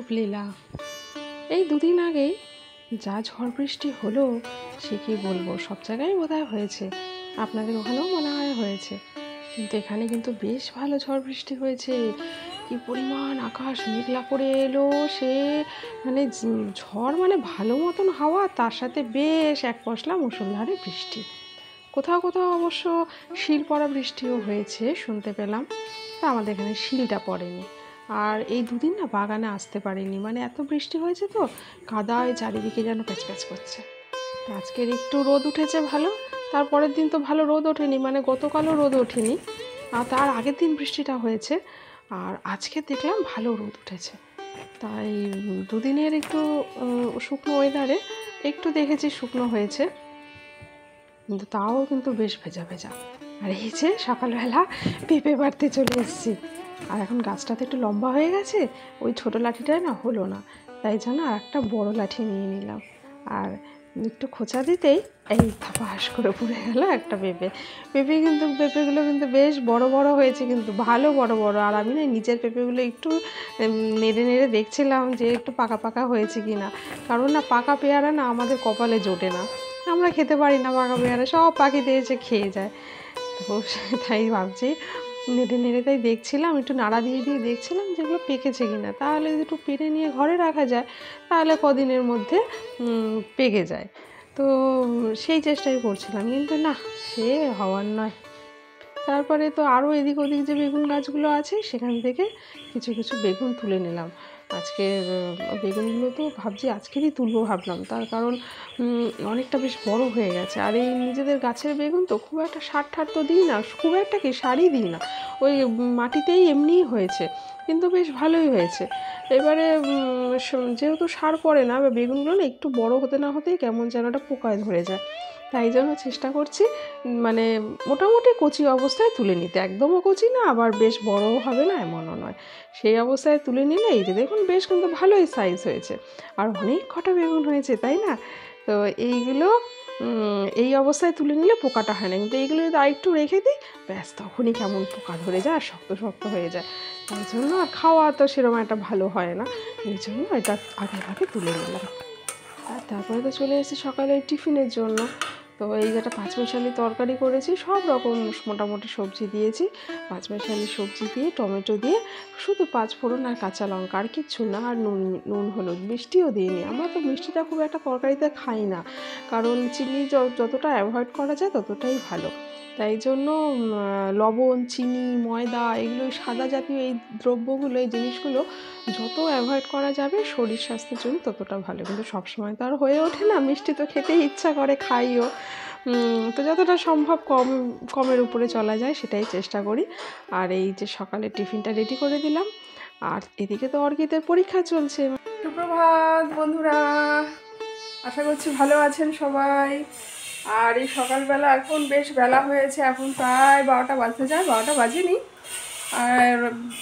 রূপলীলা। এই দুদিন আগেই যা ঝড় বৃষ্টি হলো সে কি বলবো, সব জায়গায় বোধহয় হয়েছে, আপনাদের ওখানেও মনে হয় হয়েছে, কিন্তু এখানে কিন্তু বেশ ভালো ঝড় বৃষ্টি হয়েছে। কি পরিমাণ আকাশ মেঘলা করে এলো সে, মানে ঝড় মানে ভালো মতন হাওয়া, তার সাথে বেশ এক পশলা মুষলধারে বৃষ্টি। কোথাও কোথাও অবশ্য শিল পড়া বৃষ্টিও হয়েছে শুনতে পেলাম, তা আমাদের এখানে শিলটা পড়েনি। আর এই দুদিন না বাগানে আসতে পারিনি, মানে এত বৃষ্টি হয়েছে তো কাদায় চারিদিকে যেন প্যাচপ্যাচ করছে। আজকের একটু রোদ উঠেছে ভালো, তারপরের দিন তো ভালো রোদ ওঠেনি, মানে গতকালও রোদ ওঠেনি, আর তার আগের দিন বৃষ্টিটা হয়েছে, আর আজকে দেখলাম ভালো রোদ উঠেছে। তাই দুদিনের একটু শুকনো ওয়েদারে একটু দেখেছি শুকনো হয়েছে, কিন্তু তাও কিন্তু বেশ ভেজা ভেজা। আর এই যে সকালবেলা পেঁপে বাড়তে চলে এসেছি, আর এখন গাছটাতে একটু লম্বা হয়ে গেছে, ওই ছোটো লাঠিটায় না হলো না, তাই জন্য আর একটা বড়ো লাঠি নিয়ে নিলাম। আর একটু খোঁচা দিতেই এই থাপাস করে পড়ে গেল একটা পেঁপে। পেঁপেগুলো কিন্তু বেশ বড় বড় হয়েছে, কিন্তু ভালো বড় বড়। আর আমি না নিচের পেঁপেগুলো একটু নেড়ে নেড়ে দেখছিলাম যে একটু পাকা পাকা হয়েছে কি না, কারণ না পাকা পেয়ারা না আমাদের কপালে জোটে না, আমরা খেতে পারি না পাকা পেয়ারা, সব পাখিতে এসে খেয়ে যায়। তো তাই ভাবছি নেড়ে নেড়ে তাই দেখছিলাম, একটু নাড়া দিয়ে দিয়ে দেখছিলাম যেগুলো পেকেছে কিনা, তাহলে যদি একটু পেরে নিয়ে ঘরে রাখা যায় তাহলে কদিনের মধ্যে পেকে যায়। তো সেই চেষ্টাই করছিলাম, কিন্তু না, সে হওয়ার নয়। তারপরে তো আরও এদিক ওদিক যে বেগুন গাছগুলো আছে সেখান থেকে কিছু কিছু বেগুন তুলে নিলাম। আজকের বেগুনগুলো তো ভাবছি আজকেরই তুলবো ভাবলাম, তার কারণ অনেকটা বেশ বড় হয়ে গেছে। আর এই নিজেদের গাছের বেগুন তো খুব একটা সার ঠার তো দিই না, খুব একটা কি সারই দিই না, ওই মাটিতেই এমনিই হয়েছে, কিন্তু বেশ ভালোই হয়েছে। এবারে যেহেতু সার পড়ে না, বেগুনগুলো না একটু বড় হতে না হতেই কেমন যেন একটা পোকায় ধরে যায়, তাই জন্য চেষ্টা করছি মানে মোটামুটি কচি অবস্থায় তুলে নিতে, একদমও কচি না আবার বেশ বড়ও হবে না এমনও নয়, সেই অবস্থায় তুলে নিলে এই যে দেখুন বেশ কিন্তু ভালোই সাইজ হয়েছে, আর অনেক কটা বেগুন হয়েছে তাই না। তো এইগুলো এই অবস্থায় তুলে নিলে পোকাটা হয় না, কিন্তু এইগুলো যদি আরেকটু রেখে দিই ব্যাস তখনই কেমন পোকা ধরে যায় আর শক্ত শক্ত হয়ে যায়, তাই জন্য আর খাওয়া তো সেরকম একটা ভালো হয় না, এই জন্য এটা আগে ভাগে তুলে নিলাম। আর তারপরে তো চলে এসেছি সকালে টিফিনের জন্য। তো এই যেটা পাঁচমিশালি তরকারি করেছি, সব রকম মোটামুটি সবজি দিয়েছি, পাঁচমিশালি সবজি দিয়ে টমেটো দিয়ে, শুধু পাঁচফোড়ন আর কাঁচা লঙ্কা, আর কিচ্ছু না, আর নুন নুন হলুদ, মিষ্টিও দিইনি। আমরা তো মিষ্টিটা খুব একটা তরকারিতে খাই না, কারণ চিনি যতটা অ্যাভয়েড করা যায় ততটাই ভালো, তাই জন্য লবণ, চিনি, ময়দা, এগুলো সাদা জাতীয় এই দ্রব্যগুলো, এই জিনিসগুলো যত অ্যাভয়েড করা যাবে শরীর স্বাস্থ্যের জন্য ততটা ভালো, কিন্তু সবসময় তো আর হয়ে ওঠে না, মিষ্টি তো খেতেই ইচ্ছা করে, খাইও। তো যতটা সম্ভব কমের উপরে চলা যায় সেটাই চেষ্টা করি। আর এই যে সকালে টিফিনটা রেডি করে দিলাম, আর এদিকে তো অর্কিতের পরীক্ষা চলছে। সুপ্রভাত বন্ধুরা, আশা করছি ভালো আছেন সবাই। আর এই সকালবেলা এখন বেশ বেলা হয়েছে, এখন প্রায় 12টা বাজতে যায়, 12টা বাজেনি, আর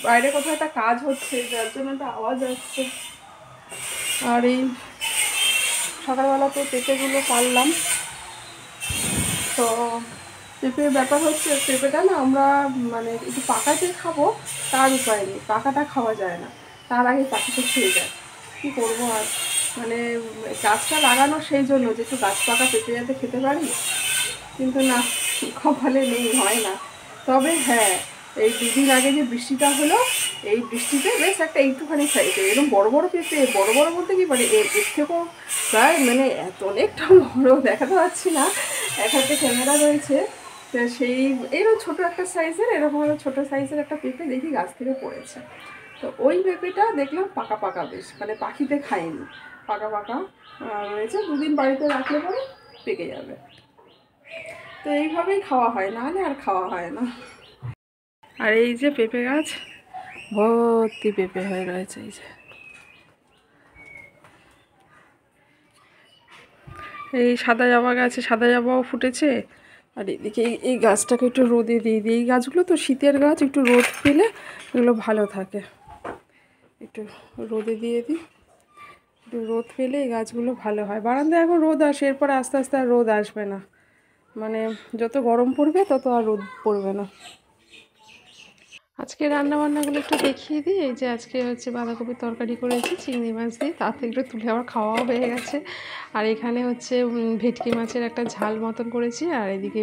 বাইরে কোথাও একটা কাজ হচ্ছে যার জন্য একটা আওয়াজ আসছে। আর এই সকালবেলা তো পেঁপেগুলো পারলাম, তো পেঁপের ব্যাপার হচ্ছে পেঁপেটা না আমরা মানে একটু পাকাতে খাবো তার উপায় নেই, পাকাটা খাওয়া যায় না, তার আগে পাখিতে খেয়ে যায়, কী করবো আর, মানে গাছটা লাগানো সেই জন্য যে একটু গাছ পাকা পেঁপে যাতে খেতে পারি, কিন্তু না, কপালে নেই, হয় না। তবে হ্যাঁ, এই দুদিন আগে যে বৃষ্টিটা হলো, এই বৃষ্টিতে বেশ একটা একটুখানি সাইজে এরকম বড় বড় পেঁপে, বড় বড় বলতে কি মানে এর থেকেও প্রায় মানে এত অনেকটা বড় দেখাতে পাচ্ছি না, এক হাতে ক্যামেরা রয়েছে, তো সেই এরকম ছোটো একটা সাইজের, এরকম ছোটো সাইজের একটা পেঁপে দেখি গাছ থেকে পড়েছে। তো ওই পেঁপেটা দেখলাম পাকা পাকা, বেশ মানে পাখিতে খায়নি, পাকা পাকা রয়েছে, দুদিন বাড়িতে রাখলে পরে পেকে যাবে। তো এইভাবেই খাওয়া হয়, নাহলে আর খাওয়া হয় না। আর এই যে পেঁপে গাছ ভর্তি পেঁপে হয়ে রয়েছে, এই যে এই সাদা জবা গাছে সাদা জবাও ফুটেছে। আর এদিকে এই গাছটাকে একটু রোদে দিয়ে দিই, এই গাছগুলো তো শীতের গাছ, একটু রোদ পেলে এগুলো ভালো থাকে, একটু রোদে দিয়ে দিই, একটু রোদ পেলে এই গাছগুলো ভালো হয়। বারান্দায় এখন রোদ আসে, এরপর আস্তে আস্তে আর রোদ আসবে না, মানে যত গরম পড়বে তত আর রোদ পড়বে না। আজকে রান্নাবান্নাগুলো একটু দেখিয়ে দিই। এই যে আজকে হচ্ছে বাঁধাকপির তরকারি করেছি চিংড়ি মাছ দিয়ে, তাতে একটু তুলে আবার খাওয়াও হয়ে গেছে। আর এখানে হচ্ছে ভেটকি মাছের একটা ঝাল মতন করেছি, আর এদিকে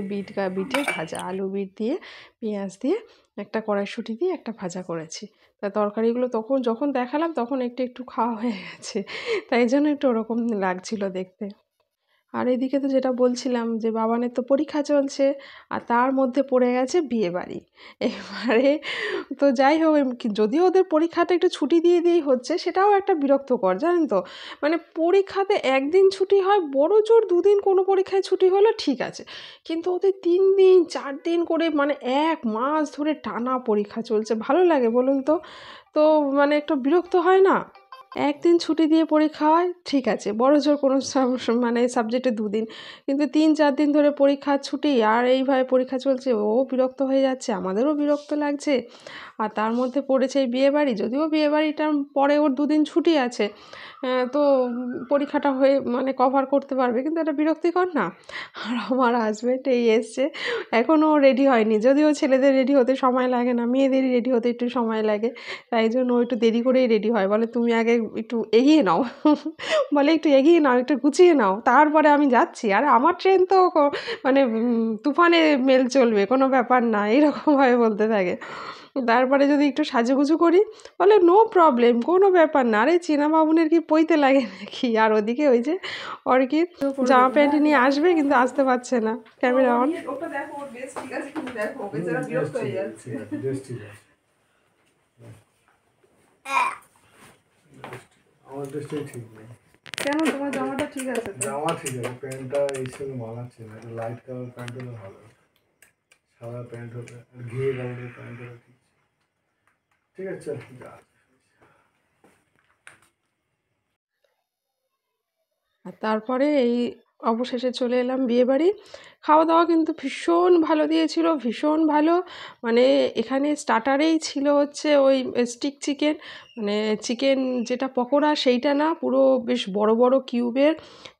বিটের ভাজা, আলু বিট দিয়ে পেঁয়াজ দিয়ে একটা কড়াইশুঁটি দিয়ে একটা ভাজা করেছি। তা তরকারিগুলো তখন যখন দেখালাম তখন একটু একটু খাওয়া হয়ে গেছে, তাই জন্য একটু ওরকম লাগছিল দেখতে। আর এদিকে তো যেটা বলছিলাম যে বাবানের তো পরীক্ষা চলছে, আর তার মধ্যে পড়ে গেছে বিয়েবাড়ি। এবারে তো যাই হোক, যদিও ওদের পরীক্ষাটা একটু ছুটি দিয়ে দিয়েই হচ্ছে, সেটাও একটা বিরক্তকর, জানেন তো। মানে পরীক্ষাতে একদিন ছুটি হয়, বড় জোর দুদিন কোনো পরীক্ষায় ছুটি হলো ঠিক আছে, কিন্তু ওদের 3 দিন 4 দিন করে মানে 1 মাস ধরে টানা পরীক্ষা চলছে, ভালো লাগে বলুন তো? তো মানে একটু বিরক্ত হয় না? একদিন ছুটি দিয়ে পরীক্ষা হয় ঠিক আছে, বড়জোর কোনো মানে সাবজেক্টে 2 দিন, কিন্তু 3-4 দিন ধরে পরীক্ষার ছুটি, আর এইভাবে পরীক্ষা চলছে, ও বিরক্ত হয়ে যাচ্ছে, আমাদেরও বিরক্ত লাগছে। আর তার মধ্যে পড়েছে এই বিয়েবাড়ি, যদিও বিয়েবাড়িটার পরে ওর 2 দিন ছুটি আছে, তো পরীক্ষাটা হয়ে মানে কভার করতে পারবে, কিন্তু এটা বিরক্তিকর না? আর আমার হাজব্যান্ড এই এসছে, এখনও রেডি হয়নি, যদিও ছেলেদের রেডি হতে সময় লাগে না, মেয়েদেরই রেডি হতে একটু সময় লাগে, তাই জন্য ও একটু দেরি করেই রেডি হয়, বলে তুমি আগে একটু এগিয়ে নাও বলে একটু এগিয়ে নাও, একটু গুছিয়ে নাও, তারপরে আমি যাচ্ছি, আর আমার ট্রেন তো মানে তুফানে মেল চলবে, কোনো ব্যাপার না, এইরকমভাবে বলতে থাকে। তারপরে যদি একটু সাজুগুজু করি, বলে নো প্রবলেম, কোনো ব্যাপার না, আরে চেনা বামুনের কি পইতে লাগে নাকি। আর ওদিকে ওই যে অর্কিড জামা প্যান্ট নিয়ে আসবে, কিন্তু আসতে পারছে না। Camera on. ওটা দেখো, ওর বেশ ঠিক আছে, কিন্তু দেখো বেচারা বিরক্ত হয়ে যাচ্ছে। আমার ড্রেসটাই ঠিক নেই। কেন, তোমার জামাটা ঠিক আছে তো? জামা ঠিক আছে, প্যান্টটা এই সঙ্গে মানাচ্ছে না, একটা লাইট কালার প্যান্ট হলে ভালো, সাদা প্যান্ট হলে, আর ঘিয়ে কালারের প্যান্ট হলে ঠিক। ঠিক আছে, চল যা। আর তারপরে এই অবশেষে চলে এলাম বিয়েবাড়ি। খাওয়া দাওয়া কিন্তু ভীষণ ভালো দিয়েছিল, ভীষণ ভালো। মানে এখানে স্টার্টারেই ছিল হচ্ছে ওই স্টিক চিকেন, মানে চিকেন যেটা পকোড়া সেইটা না, পুরো বেশ বড় বড় কিউবের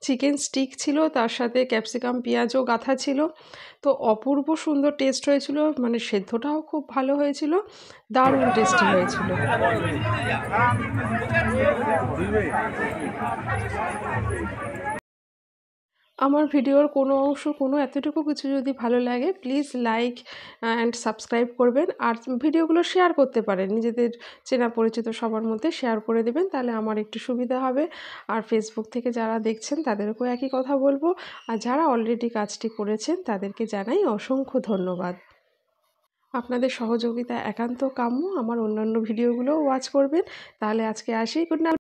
চিকেন স্টিক ছিল, তার সাথে ক্যাপসিকাম পেঁয়াজও গাঁথা ছিল। তো অপূর্ব সুন্দর টেস্ট হয়েছিল, মানে সেদ্ধটাও খুব ভালো হয়েছিল, দারুণ টেস্টি হয়েছিল। আমার ভিডিওর কোনো অংশ, কোনো এতটুকু কিছু যদি ভালো লাগে, প্লিজ লাইক অ্যান্ড সাবস্ক্রাইব করবেন, আর ভিডিওগুলো শেয়ার করতে পারেন, নিজেদের চেনা পরিচিত সবার মধ্যে শেয়ার করে দেবেন, তাহলে আমার একটু সুবিধা হবে। আর ফেসবুক থেকে যারা দেখছেন তাদেরকেও একই কথা বলবো, আর যারা অলরেডি কাজটি করেছেন তাদেরকে জানাই অসংখ্য ধন্যবাদ। আপনাদের সহযোগিতা একান্ত কাম্য, আমার অন্যান্য ভিডিওগুলোও ওয়াচ করবেন। তাহলে আজকে আসি, গুড নাইট।